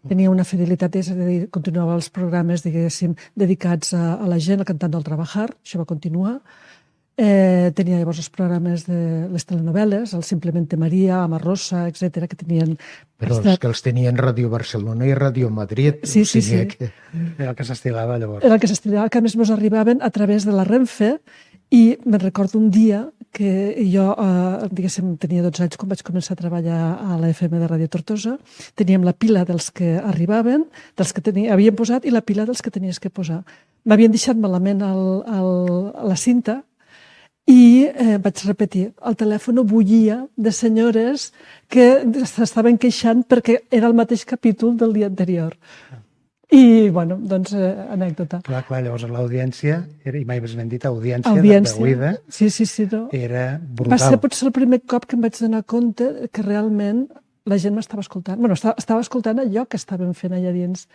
Tenia una fidelitat, és a dir, continuava els programes, diguéssim, dedicats a la gent, al cantant del Trabajar, això va continuar. Tenia llavors els programes de les telenovel·les, el Simplemente María, Ama Rosa, etc que tenien... Però és que els tenien Ràdio Barcelona i Ràdio Madrid. Sí, sí, sí. Era el que s'estilava llavors. Era el que s'estilava, que a més ens arribaven a través de la Renfe, i me'n recordo un dia que jo, diguéssim, tenia 12 anys quan vaig començar a treballar a la FM de Ràdio Tortosa. Teníem la pila dels que arribaven, dels que havien posat, i la pila dels que tenies que posar. M'havien deixat malament la cinta, i vaig repetir, el telèfon bullia de senyores que s'estaven queixant perquè era el mateix capítol del dia anterior. I, bueno, doncs, anècdota. Clar, llavors l'audiència, i mai més n'hem dit, audiència d'oïda, sí, no. era brutal. Va ser potser el primer cop que em vaig donar compte que realment la gent m'estava escoltant. Bueno, estava escoltant allò que estàvem fent allà dins